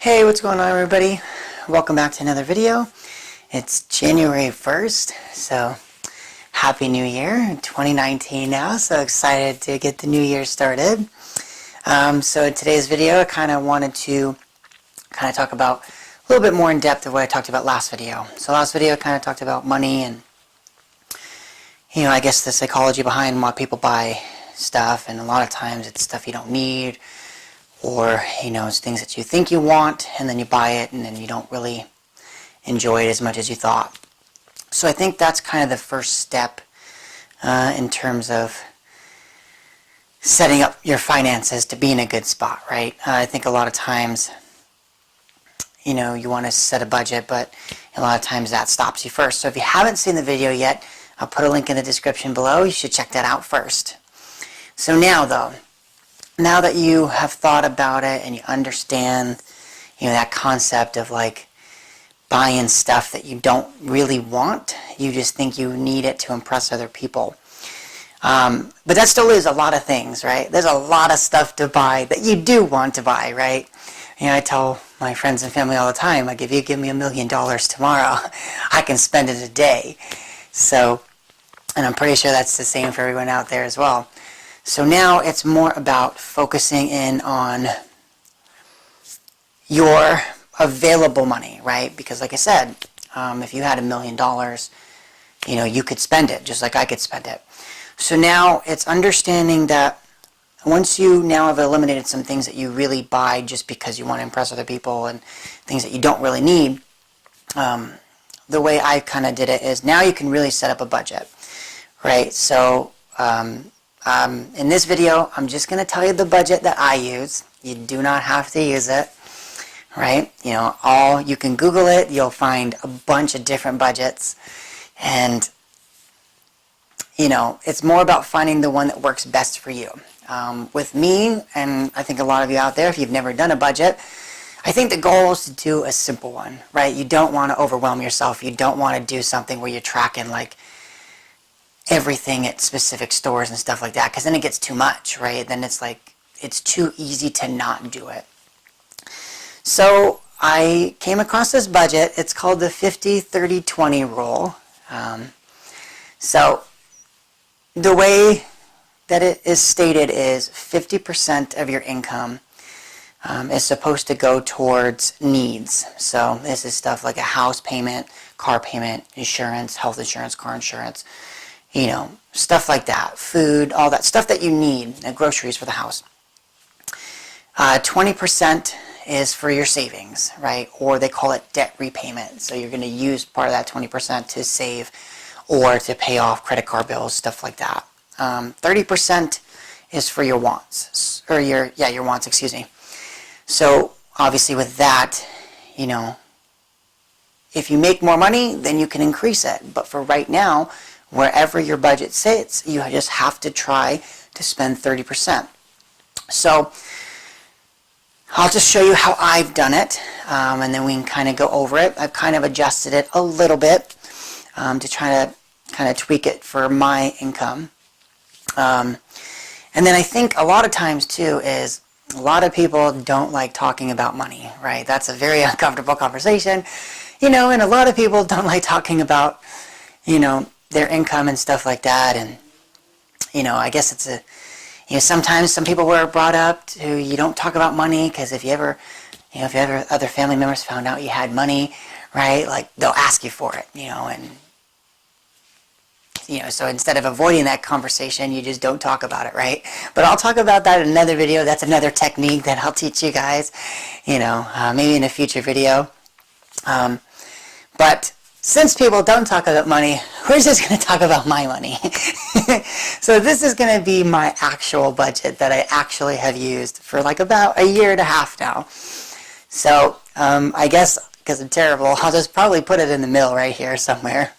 Hey, what's going on, everybody? Welcome back to another video. It's January 1st, so Happy New Year, 2019 now, so excited to get the new year started. So in today's video, I kind of wanted to talk about a little bit more in depth of what I talked about last video. So last video I kind of talked about money and, I guess the psychology behind why people buy stuff, and a lot of times it's stuff you don't need, or, it's things that you think you want, and then you buy it, and then you don't really enjoy it as much as you thought. So I think that's kind of the first step in terms of setting up your finances to be in a good spot, right? I think a lot of times, you want to set a budget, but a lot of times that stops you first. So if you haven't seen the video yet, I'll put a link in the description below. You should check that out first. So now that you have thought about it and you understand, that concept of like buying stuff that you don't really want, you just think you need it to impress other people. But that still is a lot of things, right? There's a lot of stuff to buy that you do want to buy, right? I tell my friends and family all the time, like, if you give me $1 million tomorrow, I can spend it a day. So, and I'm pretty sure that's the same for everyone out there as well. So now it's more about focusing in on your available money, right? Because like I said, if you had $1 million, you could spend it just like I could spend it. So now it's understanding that once you now have eliminated some things that you really buy just because you want to impress other people and things that you don't really need, the way I kind of did it is now you can really set up a budget, right? So in this video, I'm just going to tell you the budget that I use. You do not have to use it, right? You can Google it. You'll find a bunch of different budgets. And, it's more about finding the one that works best for you. With me, and I think a lot of you out there, if you've never done a budget, I think the goal is to do a simple one, right? You don't want to overwhelm yourself. You don't want to do something where you're tracking like everything at specific stores and stuff like that, because then it gets too much, right? Then it's like it's too easy to not do it. So I came across this budget. It's called the 50-30-20 rule. So the way that it is stated is 50% of your income is supposed to go towards needs. So this is stuff like a house payment, car payment, insurance, health insurance, car insurance, stuff like that, food, all that stuff that you need, groceries for the house. 20% is for your savings, right? Or they call it debt repayment. So you're going to use part of that 20% to save or to pay off credit card bills, stuff like that. 30% is for your wants, or your wants, excuse me. So obviously with that, if you make more money, then you can increase it. But for right now, wherever your budget sits, you just have to try to spend 30%. So I'll just show you how I've done it, and then we can kind of go over it. I've kind of adjusted it a little bit to try to kind of tweak it for my income. And then I think a lot of times too is a lot of people don't like talking about money, right? That's a very uncomfortable conversation, and a lot of people don't like talking about, their income and stuff like that. And I guess it's sometimes some people were brought up to, you don't talk about money, because if you ever other family members found out you had money, right, like they'll ask you for it, and so instead of avoiding that conversation, you just don't talk about it, right? But I'll talk about that in another video. That's another technique that I'll teach you guys, maybe in a future video. But since people don't talk about money, we're just going to talk about my money. So this is going to be my actual budget that I actually have used for like about a year and a half now. So I guess because I'm terrible, I'll just probably put it in the middle right here somewhere.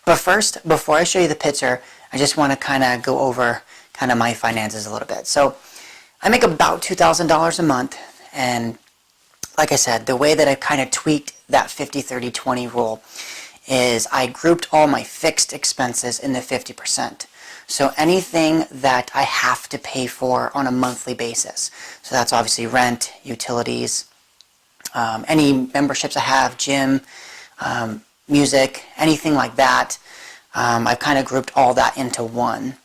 But first, before I show you the picture, I just want to kind of go over kind of my finances a little bit. So I make about $2,000 a month, and like I said, the way that I kind of tweaked that 50-30-20 rule is I grouped all my fixed expenses in the 50%. So anything that I have to pay for on a monthly basis. So that's obviously rent, utilities, any memberships I have, gym, music, anything like that. I've kind of grouped all that into one.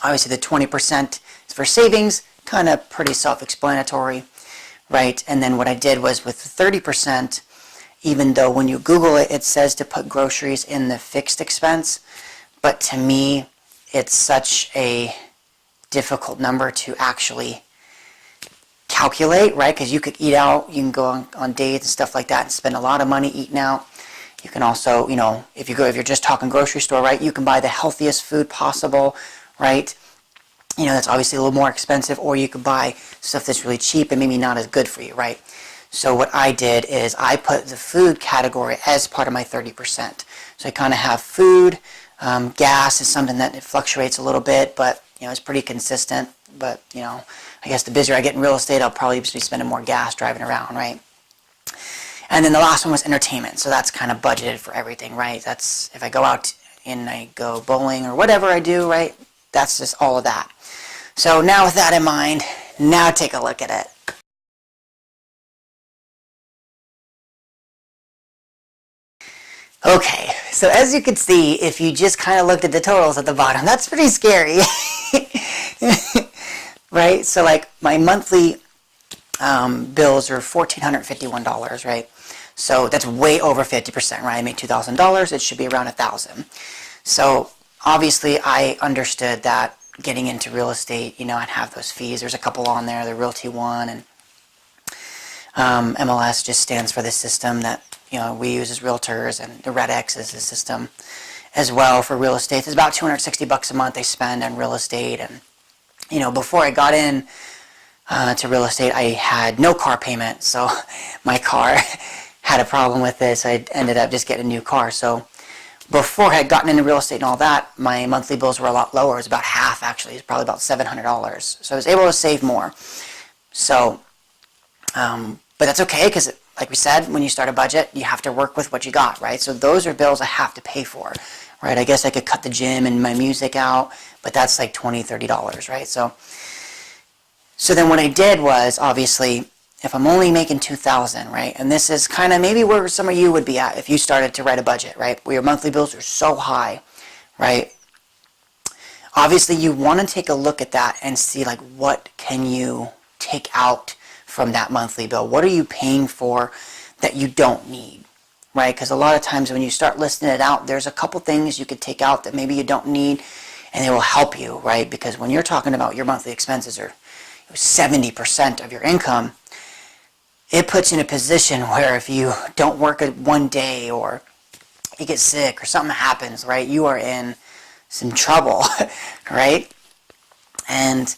Obviously the 20% is for savings, kind of pretty self-explanatory, right? And then what I did was with the 30%, even though when you Google it, it says to put groceries in the fixed expense, but to me, it's such a difficult number to actually calculate, right? Because you could eat out, you can go on dates and stuff like that and spend a lot of money eating out. You can also, if you're just talking grocery store, right, you can buy the healthiest food possible, right? That's obviously a little more expensive, or you could buy stuff that's really cheap and maybe not as good for you, right? So what I did is I put the food category as part of my 30%. So I kind of have food, gas is something that it fluctuates a little bit, but it's pretty consistent. But I guess the busier I get in real estate, I'll probably be spending more gas driving around, right? And then the last one was entertainment. So that's kind of budgeted for everything, right? That's if I go out and I go bowling or whatever I do, right? That's just all of that. So now with that in mind, now take a look at it. Okay, so as you can see, if you just kind of looked at the totals at the bottom, that's pretty scary. Right? So like my monthly bills are $1,451, right? So that's way over 50%, right? I make $2,000, it should be around $1,000. So obviously I understood that getting into real estate, I'd have those fees. There's a couple on there, the Realty One, and MLS just stands for the system that we use as realtors, and the Red X is the system as well for real estate. It's about $260 a month they spend on real estate. And before I got in to real estate, I had no car payment, so my car had a problem with this. I ended up just getting a new car. So before I had gotten into real estate and all that, my monthly bills were a lot lower. It was about half, actually. It's probably about $700. So I was able to save more. So, but that's okay, because like we said, when you start a budget, you have to work with what you got, right? So those are bills I have to pay for, right? I guess I could cut the gym and my music out, but that's like $20, $30, right? So then what I did was, obviously, if I'm only making $2,000, right? And this is kind of maybe where some of you would be at if you started to write a budget, right? Where your monthly bills are so high, right? Obviously, you want to take a look at that and see, like, what can you take out from that monthly bill? What are you paying for that you don't need, right? Because a lot of times when you start listing it out, there's a couple things you could take out that maybe you don't need, and they will help you, right? Because when you're talking about your monthly expenses are 70% of your income, it puts you in a position where if you don't work one day, or you get sick, or something happens, right, you are in some trouble, right? And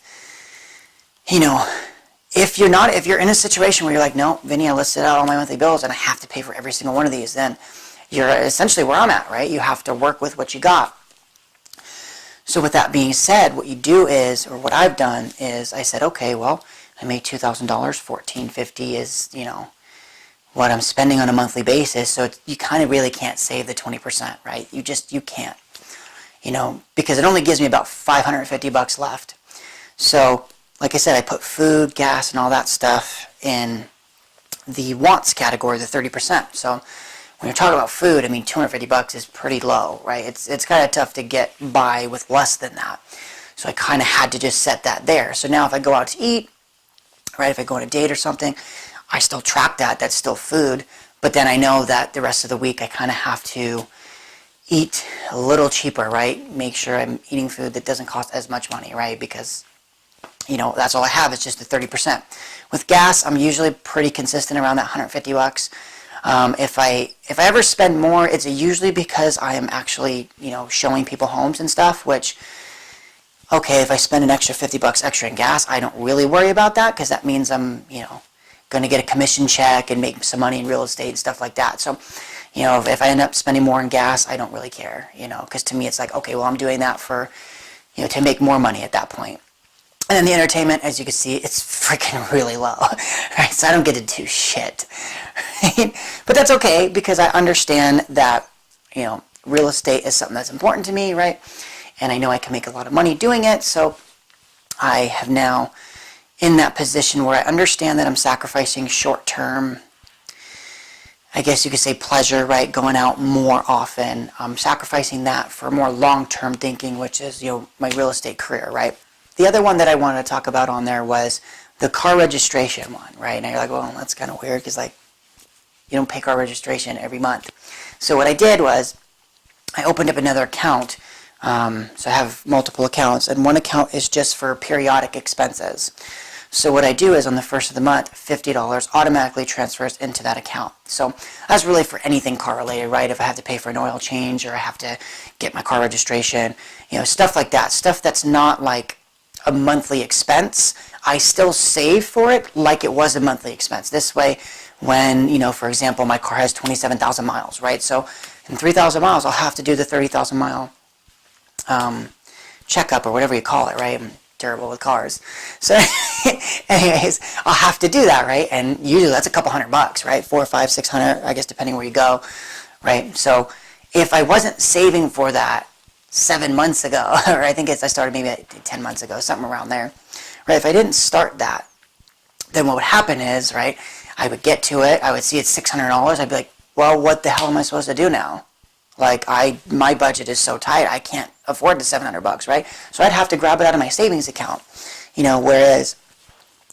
if you're in a situation where you're like, no, Vinny, I listed out all my monthly bills and I have to pay for every single one of these, then you're essentially where I'm at, right? You have to work with what you got. So with that being said, what you do is, or what I've done is, I said, okay, well, I made $2,000, $1,450 is, what I'm spending on a monthly basis, so you kind of really can't save the 20%, right? You can't, because it only gives me about $550 left. So, like I said, I put food, gas, and all that stuff in the wants category, the 30%. So when you're talking about food, I mean, $250 is pretty low, right? It's kind of tough to get by with less than that. So I kind of had to just set that there. So now if I go out to eat, right, if I go on a date or something, I still track that. That's still food. But then I know that the rest of the week I kind of have to eat a little cheaper, right? Make sure I'm eating food that doesn't cost as much money, right? Because that's all I have is just the 30%. With gas, I'm usually pretty consistent around that $150. If I ever spend more, it's usually because I am actually, showing people homes and stuff, which, okay, if I spend an extra $50 extra in gas, I don't really worry about that, because that means I'm, going to get a commission check and make some money in real estate and stuff like that. So, if I end up spending more in gas, I don't really care, because to me it's like, okay, well, I'm doing that for, to make more money at that point. And then the entertainment, as you can see, it's freaking really low, right? So I don't get to do shit, right? But that's okay, because I understand that, real estate is something that's important to me, right? And I know I can make a lot of money doing it, so I have now in that position where I understand that I'm sacrificing short-term I guess you could say pleasure, right? Going out more often, sacrificing that for more long-term thinking, which is, my real estate career, right? The other one that I wanted to talk about on there was the car registration one, right? And you're like, well, that's kind of weird because, like, you don't pay car registration every month. So what I did was I opened up another account. So I have multiple accounts, and one account is just for periodic expenses. So what I do is on the first of the month, $50 automatically transfers into that account. So that's really for anything car related, right? If I have to pay for an oil change or I have to get my car registration, stuff like that. Stuff that's not like a monthly expense, I still save for it like it was a monthly expense. This way, when, for example, my car has 27,000 miles, right? So in 3,000 miles, I'll have to do the 30,000 mile checkup or whatever you call it, right? I'm terrible with cars. So anyways, I'll have to do that, right? And usually that's a couple $100, right? 400, 500, 600, I guess, depending where you go, right? So if I wasn't saving for that 7 months ago, or I think I started maybe 10 months ago, something around there, right? If I didn't start that, then what would happen is, right, I would get to it, I would see it's $600, I'd be like, well, what the hell am I supposed to do now? Like, my budget is so tight, I can't afford the $700, right? So I'd have to grab it out of my savings account, whereas,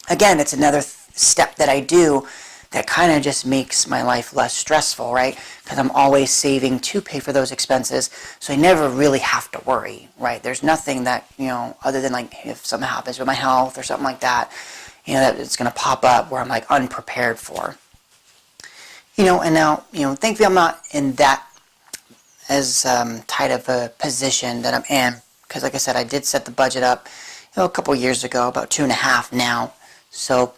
again, it's another step that I do that kind of just makes my life less stressful, right? Because I'm always saving to pay for those expenses, so I never really have to worry, right? There's nothing that, other than like if something happens with my health or something like that, that it's going to pop up where I'm like unprepared for. And now, thankfully I'm not in that as tight of a position that I'm in, because like I said, I did set the budget up, a couple years ago, about 2.5 now. So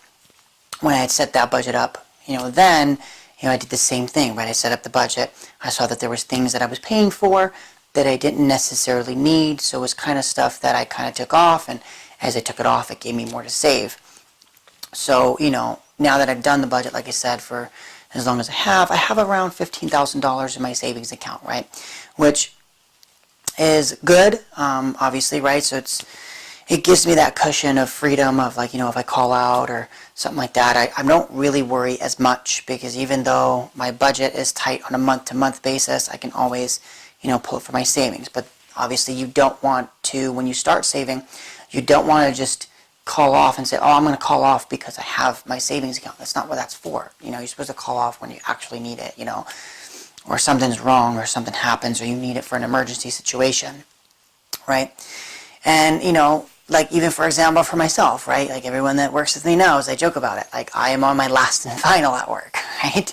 when I had set that budget up, then, I did the same thing, right? I set up the budget. I saw that there was things that I was paying for that I didn't necessarily need, so it was kind of stuff that I kind of took off, and as I took it off, it gave me more to save. So, now that I've done the budget, like I said, for as long as I have around $15,000 in my savings account, right? Which is good, obviously, right? So it gives me that cushion of freedom of, like, if I call out or something like that, I don't really worry as much, because even though my budget is tight on a month-to-month basis, I can always, pull it from my savings. But obviously you don't want to, when you start saving, you don't want to just call off and say, oh, I'm going to call off because I have my savings account. That's not what that's for. You're supposed to call off when you actually need it, or something's wrong or something happens or you need it for an emergency situation, right? And, like even for example for myself, right? Like everyone that works with me knows, I joke about it. Like I am on my last and final at work, right?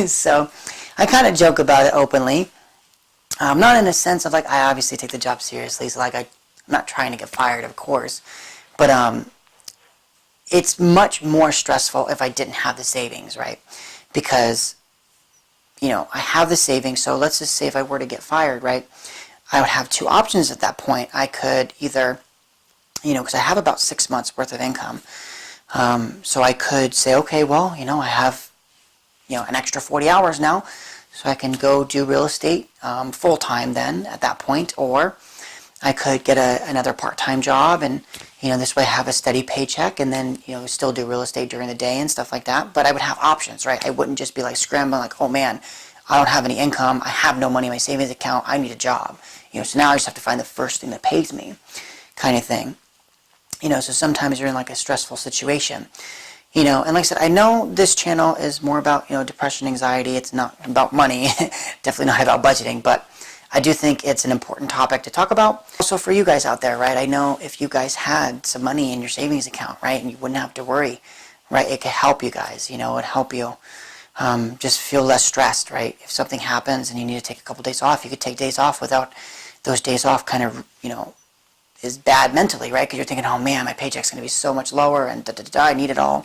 So I kind of joke about it openly. Not in a sense of like, I obviously take the job seriously. So like I'm not trying to get fired, of course. But it's much more stressful if I didn't have the savings, right? Because, I have the savings. So let's just say if I were to get fired, right? I would have two options at that point. I could either, because I have about 6 months worth of income. So I could say, okay, well, I have, an extra 40 hours now. So I can go do real estate full-time then at that point. Or I could get another part-time job and, this way I have a steady paycheck and then, still do real estate during the day and stuff like that. But I would have options, right? I wouldn't just be like scrambling like, oh man, I don't have any income. I have no money in my savings account. I need a job. So now I just have to find the first thing that pays me kind of thing. So sometimes you're in like a stressful situation. And like I said, I know this channel is more about, depression, anxiety. It's not about money. Definitely not about budgeting, but I do think it's an important topic to talk about. Also for you guys out there, right? I know if you guys had some money in your savings account, right, and you wouldn't have to worry, right, it could help you guys, it would help you just feel less stressed, right? If something happens and you need to take a couple days off, you could take days off without those days off kind of, is bad mentally, right? Because you're thinking, oh man, my paycheck's going to be so much lower and I need it all.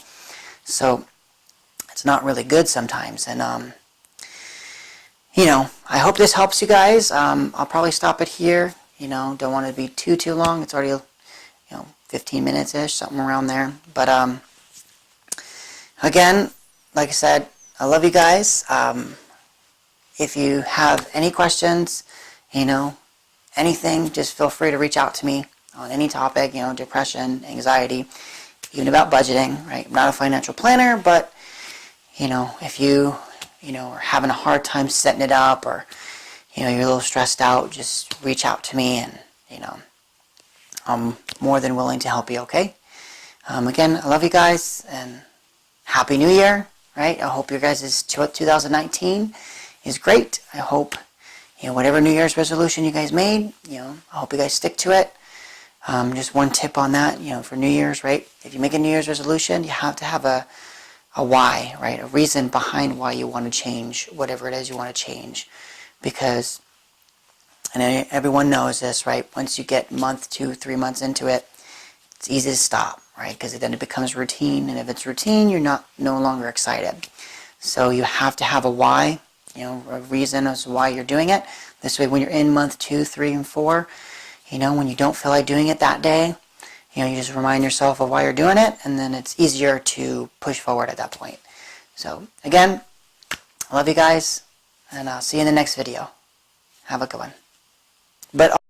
So it's not really good sometimes. And, I hope this helps you guys. I'll probably stop it here. Don't want it to be too long. It's already, 15 minutes-ish, something around there. But, again, like I said, I love you guys. If you have any questions, anything, just feel free to reach out to me on any topic, depression, anxiety, even about budgeting, right? I'm not a financial planner, but, if you or having a hard time setting it up, or, you're a little stressed out, just reach out to me, and, I'm more than willing to help you, okay? Again, I love you guys, and Happy New Year, right? I hope your guys' 2019 is great. I hope, whatever New Year's resolution you guys made, I hope you guys stick to it. Just one tip on that, for New Year's, right? If you make a New Year's resolution, you have to have a why, right? A reason behind why you want to change whatever it is you want to change. Because, and everyone knows this, right? Once you get month, 2, 3 months into it, it's easy to stop, right? Because then it becomes routine, and if it's routine, you're no longer excited. So you have to have a why, a reason as to why you're doing it. This way, when you're in month 2, 3, and 4, when you don't feel like doing it that day, you just remind yourself of why you're doing it, and then it's easier to push forward at that point. So, again, I love you guys, and I'll see you in the next video. Have a good one. But